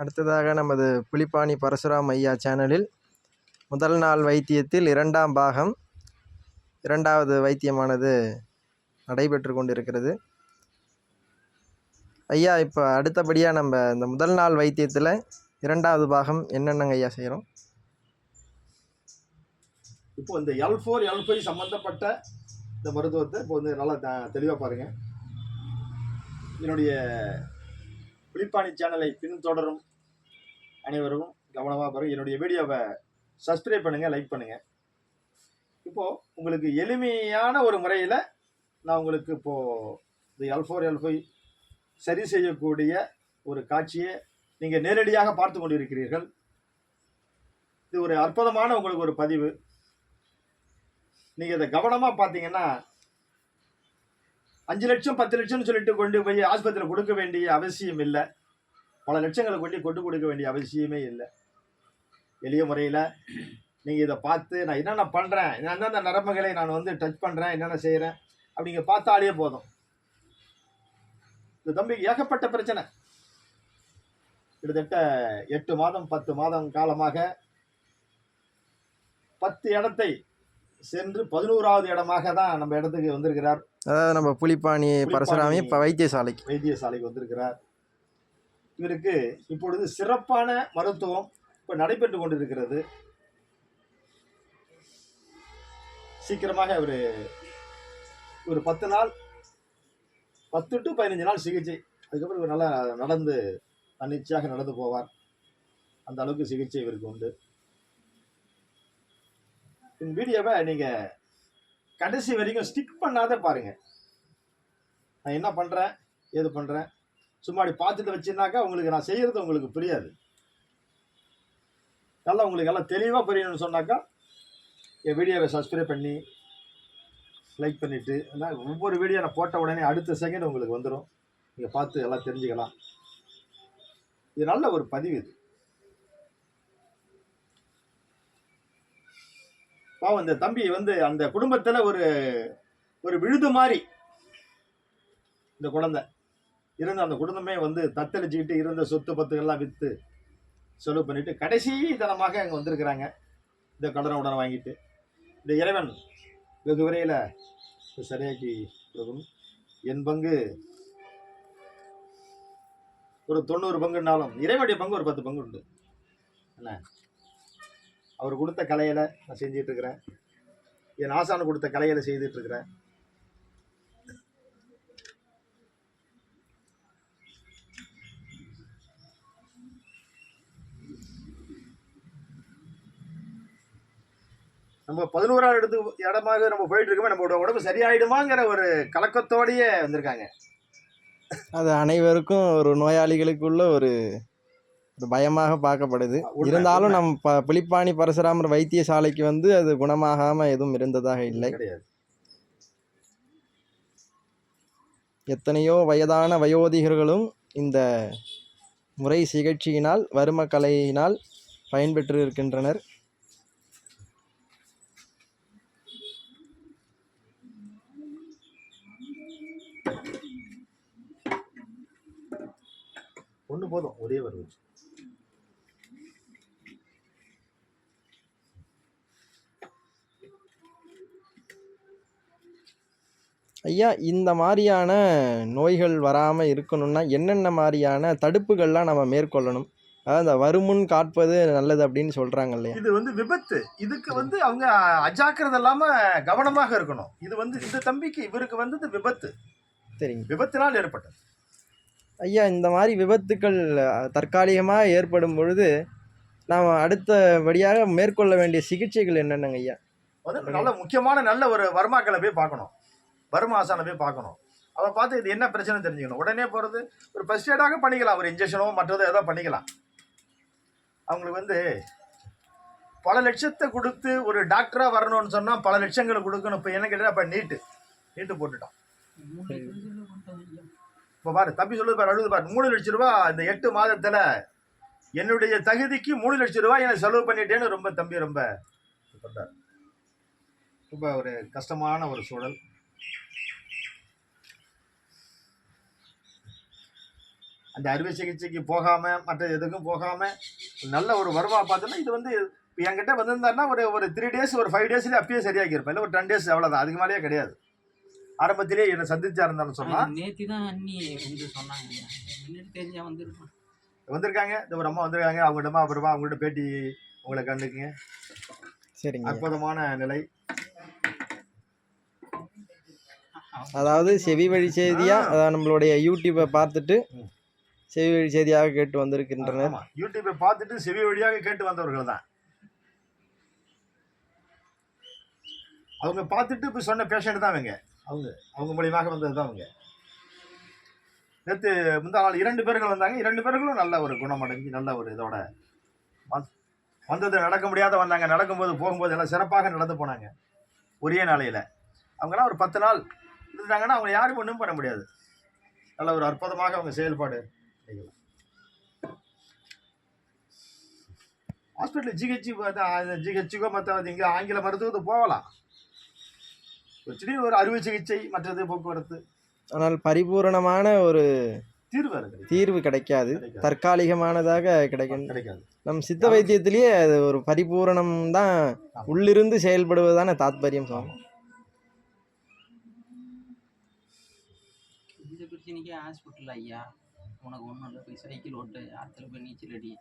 அடுத்ததாக நமது புலிப்பாணி பரசுராம் ஐயா சேனலில் முதல் நாள் வைத்தியத்தில் 2ஆம் பாகம் 2வது வைத்தியமானது நடைபெற்று கொண்டிருக்கிறது. ஐயா, இப்போ அடுத்தபடியாக நம்ம இந்த முதல் நாள் வைத்தியத்தில் 2வது பாகம் என்னென்னங்க ஐயா செய்கிறோம்? இப்போ இந்த L4 L5 சம்மந்தப்பட்ட இந்த மருத்துவத்தை இப்போ வந்து நல்லா தெளிவாக பாருங்கள். என்னுடைய புலிப்பாணி சேனலை பின்தொடரும் அனைவரும் கவனமாக பாருங்கள். என்னுடைய வீடியோவை சப்ஸ்கிரைப் பண்ணுங்கள், லைக் பண்ணுங்கள். இப்போது உங்களுக்கு எளிமையான ஒரு முறையில் நான் உங்களுக்கு இப்போது இந்த L4 L5 சரி செய்யக்கூடிய ஒரு காட்சியை நீங்கள் நேரடியாக பார்த்து கொண்டிருக்கிறீர்கள். இது ஒரு அற்புதமான உங்களுக்கு ஒரு பதிவு. நீங்கள் இதை கவனமாக பார்த்தீங்கன்னா 5 லட்சம் 10 லட்சம்னு சொல்லிட்டு கொண்டு போய் ஆஸ்பத்திரியில் கொடுக்க வேண்டிய அவசியம் இல்லை. பல லட்சங்களை கொண்டு கொடுக்க வேண்டிய அவசியமே இல்லை. எளிய முறையில் நீங்கள் இதை பார்த்து நான் என்னென்ன பண்ணுறேன், எந்தெந்த நரம்புகளை நான் வந்து டச் பண்ணுறேன், என்னென்ன செய்கிறேன் அப்படிங்க பார்த்தாலே போதும். இந்த தம்பிக்கு ஏகப்பட்ட பிரச்சனை. கிட்டத்தட்ட 8 மாதம் 10 மாதம் காலமாக 10 இடத்தை சென்று 11வது இடமாக தான் நம்ம இடத்துக்கு வந்திருக்கிறார். அதாவது நம்ம புலிப்பாணி பரசுராமி இப்போ வைத்தியசாலைக்கு வந்திருக்கிறார். இவருக்கு இப்பொழுது சிறப்பான மருத்துவம் இப்போ நடைபெற்று கொண்டிருக்கிறது. சீக்கிரமாக அவர் ஒரு 10 நாள் 10 to 15 நாள் சிகிச்சை, அதுக்கப்புறம் இவர் நல்லா நடந்து தன்னிச்சையாக நடந்து போவார். அந்த அளவுக்கு சிகிச்சை இவருக்கு உண்டு. இந்த வீடியோவை நீங்கள் கடைசி வரைக்கும் ஸ்டிக் பண்ணாத பாருங்கள். நான் என்ன பண்ணுறேன் ஏது பண்ணுறேன் சும்மா அப்படி பார்த்துட்டு வச்சுருந்தாக்கா உங்களுக்கு நான் செய்கிறது உங்களுக்கு புரியாது. நல்லா உங்களுக்கு எல்லாம் தெளிவாக புரியணும்னு சொன்னாக்கா என் வீடியோவை சப்ஸ்கிரைப் பண்ணி லைக் பண்ணிவிட்டு, ஒவ்வொரு வீடியோ நான் போட்ட உடனே அடுத்த செகண்ட் உங்களுக்கு வந்துடும். நீங்கள் பார்த்து எல்லாம் தெரிஞ்சுக்கலாம். இது நல்ல ஒரு பதிவு. இது பாவம் இந்த தம்பி வந்து அந்த குடும்பத்தில் ஒரு விழுது மாதிரி இந்த குழந்தை இருந்து அந்த குடும்பமே வந்து தத்தளிச்சுக்கிட்டு இருந்த சொத்து பத்துகள்லாம் விற்று செலவு பண்ணிட்டு கடைசி தனமாக அங்கே வந்திருக்கிறாங்க. இந்த கடனை உடனே வாங்கிட்டு இந்த இறைவன் வெகு விரையில் சரியாக்கி கொடுக்கணும். என் பங்கு ஒரு 90 பங்குனாலும் இறைவனுடைய பங்கு ஒரு 10 பங்கு உண்டு. என்ன அவர் கொடுத்த கலையில் நான் செஞ்சிட்டு இருக்கிறேன். என் ஆசானு கொடுத்த கலையில் செய்துட்டு இருக்கிறேன். நம்ம 11வது இடமாக நம்ம போயிட்டு இருக்கோமே, நம்மளோட உடம்பு சரியாயிடுமாங்கிற ஒரு கலக்கத்தோடையே வந்திருக்காங்க. அது அனைவருக்கும் ஒரு நோயாளிகளுக்குள்ள ஒரு பயமாக பார்க்கப்படுது. இருந்தாலும் நம்ம புலிப்பாணி பரசுராமர் வைத்தியசாலைக்கு வந்து அது குணமாகாம எதுவும் இருந்ததாக இல்லை. கிடையாது. எத்தனையோ வயதான வயோதிகர்களும் இந்த முறை சிகிச்சையினால் வரும கலையினால் பயன்பெற்று இருக்கின்றனர். ஒன்று போதும், ஒரே வருது. ஐயா, இந்த மாதிரியான நோய்கள் வராமல் இருக்கணும்னா என்னென்ன மாதிரியான தடுப்புகள்லாம் நம்ம மேற்கொள்ளணும்? அதாவது இந்த வருமுன் காப்பது நல்லது அப்படின்னு சொல்கிறாங்க இல்லையா? இது வந்து விபத்து. இதுக்கு வந்து அவங்க அஜாக்கிரதை இல்லாமல் கவனமாக இருக்கணும். இது வந்து இந்த தம்பிக்கு இவருக்கு வந்தது விபத்து. சரிங்க. விபத்தினால் ஏற்பட்டது. ஐயா, இந்த மாதிரி விபத்துக்கள் தற்காலிகமாக ஏற்படும் பொழுது நாம் அடுத்தபடியாக மேற்கொள்ள வேண்டிய சிகிச்சைகள் என்னென்னங்க ஐயா? நல்ல முக்கியமான நல்ல ஒரு வர்மாக்களை போய் பார்க்கணும். வர்ம ஆசானை போய் பார்க்கணும். அவன் பார்த்து இது என்ன பிரச்சனை தெரிஞ்சுக்கணும். உடனே போகிறது ஒரு ஃபர்ஸ்ட் எய்டாக பண்ணிக்கலாம். ஒரு இன்ஜெக்ஷனோ மற்றதோ ஏதோ பண்ணிக்கலாம். அவங்களுக்கு வந்து பல லட்சத்தை கொடுத்து ஒரு டாக்டராக வரணும்னு சொன்னால் பல லட்சங்களை கொடுக்கணும். இப்போ என்ன கேட்டால் இப்போ நீட்டு போட்டுட்டான். இப்போ பாரு தம்பி சொல்லுது பாரு, அழுது பாரு. 3 லட்சம் ரூபா இந்த 8 மாதத்தில் என்னுடைய தகுதிக்கு 3 லட்சம் ரூபாய் எனக்கு செலவு பண்ணிட்டேன்னு ரொம்ப தம்பி ரொம்ப சொல்றார். ரொம்ப ஒரு கஷ்டமான ஒரு சூழல். அந்த அறுவை சிகிச்சைக்கு போகாம மற்ற எதுக்கும் போகாம நல்ல ஒரு வருவா பார்த்தோன்னா இது வந்து இப்போ என்கிட்ட வந்திருந்தாருன்னா ஒரு 3 days ஒரு 5 daysல அப்பயே சரியாக்கி இருப்பேன். இல்லை ஒரு 10 days அவ்வளோதான், அதுக்கு மேலேயே கிடையாது. ஆரம்பத்திலேயே என்னை சந்திச்சா இருந்தாலும் சொன்னா நேத்தி தான் அண்ணி வந்து சொன்னாங்க. முன்னாடி தெரிஞ்சா வந்துருப்பான். வந்திருக்காங்க. இந்த ஒரு அம்மா வந்திருக்காங்க. அவங்கள்ட்ட அப்புறமா அவங்கள்ட்ட பேட்டி உங்களை கண்டுக்குங்க. சரிங்க. அற்புதமான நிலை. அதாவது செவி வழி செய்தியா, அதாவது நம்மளுடைய யூடியூப்பை பார்த்துட்டு செவி வழி செய்தியாக கேட்டு வந்திருக்கின்றனர். ஆமா, யூடியூப்பை பார்த்துட்டு செவி வழியாக கேட்டு வந்தவர்கள் தான். அவங்க பார்த்துட்டு இப்போ சொன்ன பேஷண்ட் தான் அவங்க மூலியமாக வந்தது தான் அவங்க. நேற்று முந்தா நாள் 2 பேர்கள் வந்தாங்க. 2 பேர்களும் நல்ல ஒரு குணமடைஞ்சு நல்ல ஒரு இதோட வந்தது. நடக்க முடியாத வந்தாங்க, நடக்கும்போது போகும்போது எல்லாம் சிறப்பாக நடந்து போனாங்க ஒரே நாளையில். அவங்களாம் ஒரு 10 நாள் இருந்தாங்கன்னா அவங்க யாரும் ஒன்றும் பண்ண முடியாது. நல்ல ஒரு அற்புதமாக அவங்க செயல்பாடு. ஹாஸ்பிட்டல் ஜிஹெச்சுக்கோ மற்ற இங்கே ஆங்கில மருத்துவத்துக்கு போகலாம். திடீர்னு ஒரு அறுவை சிகிச்சை மற்றது போக்குவரத்து, ஆனால் பரிபூரணமான ஒரு தீர்வு கிடைக்காது. தற்காலிகமானதாக கிடைக்காது. நம் சித்த வைத்தியத்திலேயே அது ஒரு பரிபூரணம் தான், உள்ளிருந்து செயல்படுவதான தாத்பரியம். இந்த பிரச்சனைக்கே ஹாஸ்பிட்டல் ஐயா, உனக்கு ஒன்றும் இல்லை, போய் சைக்கிள் ஓட்டு, ஆற்றுல போய் நீச்சல் அடி.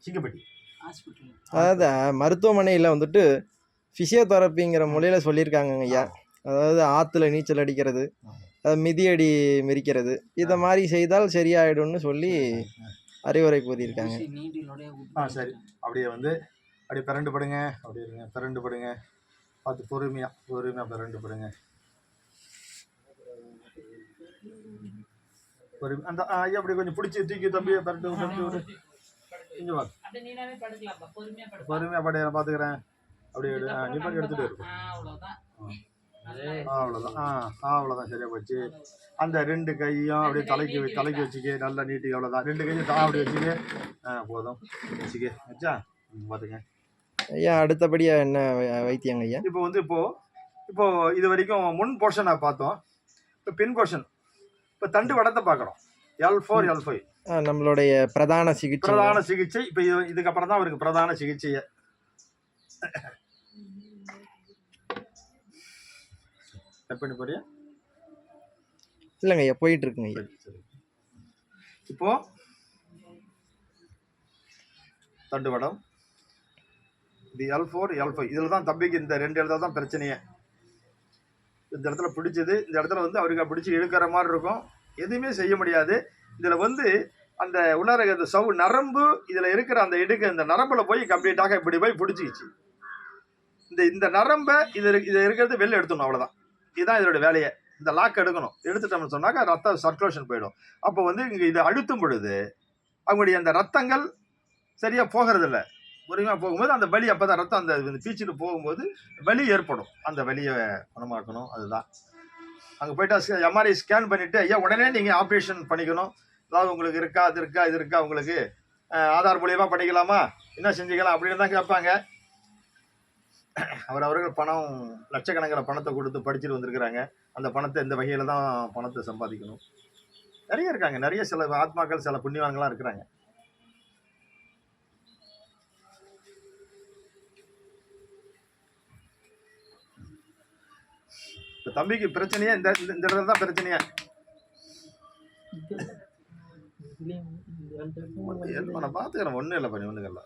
சிங்கப்பட்டி ஹாஸ்பிட்டல், அதாவது மருத்துவமனையில் வந்துட்டு ஃபிசியோதெரப்பிங்கிற மொழியில் சொல்லியிருக்காங்க ஐயா. அதாவது ஆற்றுல நீச்சல் அடிக்கிறது, மிதியடி மிதிக்கிறது, இதை மாதிரி செய்தால் சரியாயிடும்னு சொல்லி அறிவுரை கூறியிருக்காங்க. சரி, அப்படியே வந்து அப்படியே பிறண்டு படுங்க, அப்படி இருங்க, பிறண்டு படுங்க, பார்த்து பொறுமையாக பிறண்டு படுங்க. அந்த ஐயா அப்படி கொஞ்சம் பிடிச்சி தூக்கி தம்பியை பிறண்டு விடு. கொஞ்சம் வாங்க, பொறுமையாக படைய பார்த்துக்கிறேன். அப்படியே நீ பண்ணி எடுத்துகிட்டு இருக்கும். அவ்வளோதான். அவ்வளோதான், சரியா போச்சு. அந்த 2 கையும் அப்படியே தலைக்கு வச்சுக்க, நல்லா நீட்டுக்கு. அவ்வளோதான், 2 கையும் அப்படி வச்சுக்க. போதும், வச்சுக்க வச்சா பார்த்துங்க ஐயா. அடுத்தபடியாக என்ன வைத்தியங்க ஐயா? இப்போ இது வரைக்கும் முன் போர்ஷனை பார்த்தோம். இப்போ பின் போர்ஷன், இப்போ தண்டு வடத்தை பார்க்குறோம். L4 L5 நம்மளுடைய பிரதான சிகிச்சை. இப்போ இதுக்கப்புறம் தான் அவருக்கு பிரதான சிகிச்சையை. கட் பண்ணி போறியா? இல்லைங்க ஐயா, போயிட்டு இருக்குங்க ஐயா. இப்போ தண்டு வடம், இது L4 L5. இதில் தான் தம்பிக்கு இந்த 2 இடத்துல தான் பிரச்சனையே. இந்த இடத்துல பிடிச்சது, இந்த இடத்துல வந்து அவருக்கு பிடிச்சி இழுக்கிற மாதிரி இருக்கும், எதுவுமே செய்ய முடியாது. இதில் வந்து அந்த உள்ளார இந்த நரம்பு இதில் இருக்கிற அந்த இந்த நரம்பில் போய் கம்ப்ளீட்டாக இப்படி போய் பிடிச்சிக்கிச்சு. இந்த நரம்பை இது இருக்கிறது வெளில எடுத்துடணும், அவ்வளோதான். இதுதான் இதோட வேலையை. இந்த லாக் எடுக்கணும். எடுத்துட்டோம்னு சொன்னாக்கா ரத்த சர்க்குலேஷன் போயிடும். அப்போ வந்து இங்கே இதை அழுத்தும் பொழுது அவங்களுடைய அந்த ரத்தங்கள் சரியாக போகிறதில்ல. முறையாக போகும்போது அந்த வலி, அப்போ தான் ரத்தம் அந்த பீச்சிட்டு போகும்போது வலி ஏற்படும். அந்த வலியை குணமாக்கணும். அதுதான் அங்கே போய்ட்டு எம்ஆர்ஐ ஸ்கேன் பண்ணிவிட்டு, ஐயா உடனே நீங்கள் ஆப்ரேஷன் பண்ணிக்கணும். அதாவது உங்களுக்கு இருக்கா, இது இருக்கா உங்களுக்கு, ஆதார் மூலியமாக பண்ணிக்கலாமா, என்ன செஞ்சுக்கலாம் அப்படின்னு தான் கேட்பாங்க. அவர்கள் பணம் லட்சக்கணக்கில் பணத்தை கொடுத்து படிச்சுட்டு வந்திருக்கிறாங்க. அந்த பணத்தை இந்த வகையில் தான் பணத்தை சம்பாதிக்கணும். நிறைய இருக்காங்க, நிறைய சில ஆத்மாக்கள், சில புண்ணியவான்கள்லாம் இருக்கிறாங்க. இப்போ தம்பிக்கு பிரச்சனையே இந்த இடத்துல தான் பிரச்சனையா. நான் பார்த்துக்கிறேன், ஒன்றும் இல்லை பண்ணி ஒன்றும் இல்லை.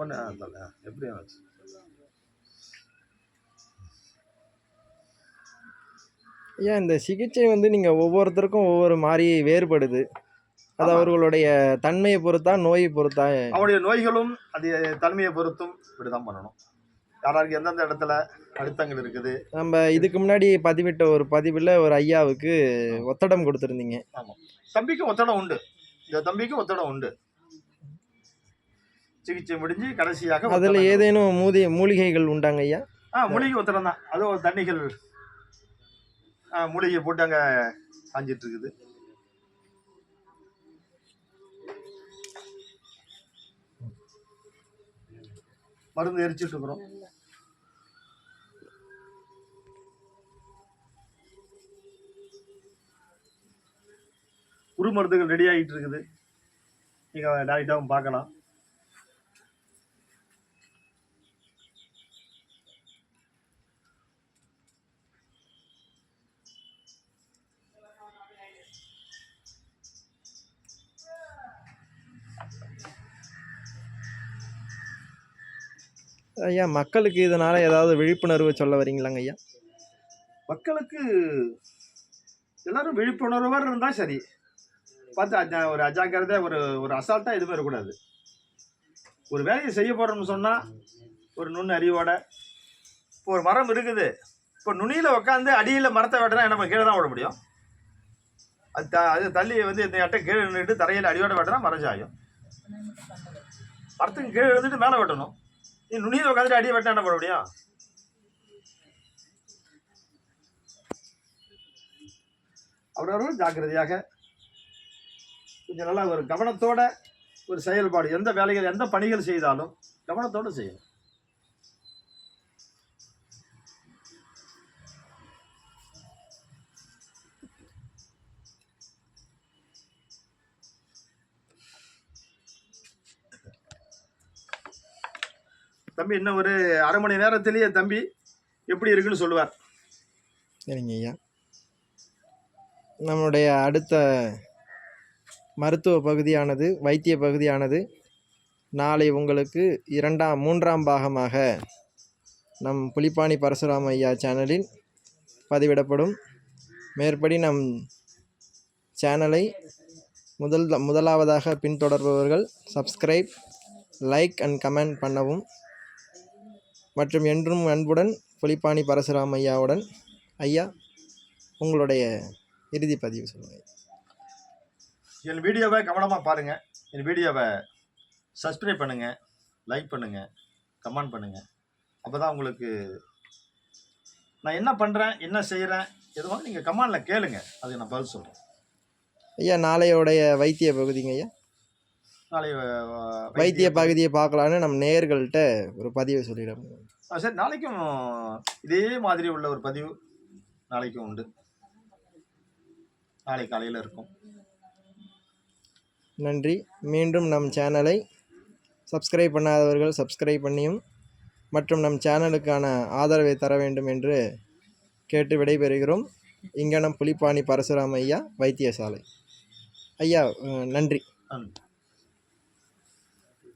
ஒன்று எப்படி ஆச்சு? ஐயா, இந்த சிகிச்சை வந்து நீங்கள் ஒவ்வொருத்தருக்கும் ஒவ்வொரு மாதிரி வேறுபடுது. அது அவர்களுடைய தன்மையை பொறுத்தா, நோயை பொறுத்தா? அவனுடைய நோய்களும் அது தன்மையை பொறுத்தும் இப்படிதான் பண்ணணும். யாராருக்கு எந்தெந்த இடத்துல அழுத்தங்கள் இருக்குது. நம்ம இதுக்கு முன்னாடி பதிவிட்ட ஒரு பதிவில் ஒரு ஐயாவுக்கு ஒத்தடம் கொடுத்துருந்தீங்க. ஆமாம், தம்பிக்கும் ஒத்தடம் உண்டு. இந்த தம்பிக்கும் ஒத்தடம் உண்டு. சிகிச்சை முடிஞ்சு கடைசியாக அதில் ஏதேனும் மூலிகைகள் உண்டாங்க ஐயா? மூலிகை ஒத்தடம் தான். அதுவும் தண்ணிகள் மூலிகை போட்டு அங்கே காஞ்சிட்டு இருக்குது. மருந்து எரிச்சிட்டு இருக்கிறோம். குறு மருந்துகள் ரெடி ஆகிட்டு இருக்குது. நீங்கள் டாக்டராகவும் பார்க்கலாம். ஐயா மக்களுக்கு இதனால் ஏதாவது விழிப்புணர்வு சொல்ல வரீங்களாங்க ஐயா? மக்களுக்கு எல்லாரும் விழிப்புணர்வாக இருந்தால் சரி. பார்த்து ஒரு அஜாக்கிரதை, ஒரு அசால்ட்டாக எதுவுமே இருக்கக்கூடாது. ஒரு வேலையை செய்ய போகிறோம்னு சொன்னால் ஒரு நுண் அறிவோட. இப்போ ஒரு மரம் இருக்குது, இப்போ நுனியில் உட்காந்து அடியில் மரத்தை வெட்டினா நம்ம கீழே தான் விட முடியும். அது தள்ளி வந்து இந்த அட்டை கீழே நின்றுட்டு தரையில் அடியோட வெட்டினா மரம் சாயும். மரத்துக்கு கீழே எழுந்துட்டு மேலே வெட்டணும். நீ நுனியில் உட்காந்துட்டு அடியை வெட்டினா என்ன பண்ண முடியும்? அவரவர்கள் ஜாக்கிரதையாக கொஞ்சம் நல்லா ஒரு கவனத்தோட ஒரு செயல்பாடு, எந்த வேலைகள் எந்த பணிகள் செய்தாலும் கவனத்தோடு செய்யணும். தம்பி இன்னும் ஒரு அரை மணி நேரத்திலேயே தம்பி எப்படி இருக்குன்னு சொல்லுவார். சரிங்க ஐயா. நம்முடைய அடுத்த மருத்துவ பகுதியானது, வைத்திய பகுதியானது நாளை உங்களுக்கு 3ஆம் பாகமாக நம் புலிப்பாணி பரசுராம ஐயா சேனலில் பதிவிடப்படும். மேற்படி நம் சேனலை முதலாவதாக பின்தொடர்பவர்கள் சப்ஸ்கிரைப், லைக் அண்ட் கமெண்ட் பண்ணவும். மற்றும் என்றும் அன்புடன் புலிப்பாணி பரசுராம ஐயாவுடன். ஐயா உங்களுடைய இறுதி பதிவு சொல்லுங்கள். என் வீடியோவை கவனமாக பாருங்கள். என் வீடியோவை சப்ஸ்கிரைப் பண்ணுங்கள், லைக் பண்ணுங்கள், கமெண்ட் பண்ணுங்கள். அப்போ தான் உங்களுக்கு நான் என்ன பண்ணுறேன், என்ன செய்கிறேன், எதுவும் நீங்கள் கமெண்டில் கேளுங்க, அதுக்கு நான் பதில் சொல்கிறேன். ஐயா நாளையோடைய வைத்திய பகுதிங்க ஐயா. நாளை வைத்திய பகுதியை பார்க்கலான்னு நம்ம நேயர்கள்ட்ட ஒரு பதிவை சொல்லிடுறோம். சரி, நாளைக்கும் இதே மாதிரி உள்ள ஒரு பதிவு நாளைக்கும் உண்டு. நாளை காலையில் இருக்கும். நன்றி. மீண்டும் நம் சேனலை சப்ஸ்கிரைப் பண்ணாதவர்கள் சப்ஸ்கிரைப் பண்ணியும் மற்றும் நம் சேனலுக்கான ஆதரவை தர வேண்டும் என்று கேட்டு விடைபெறுகிறோம். இங்கனம் புலிப்பாணி பரசுராம ஐயா வைத்தியசாலை. ஐயா நன்றி. நன்றி.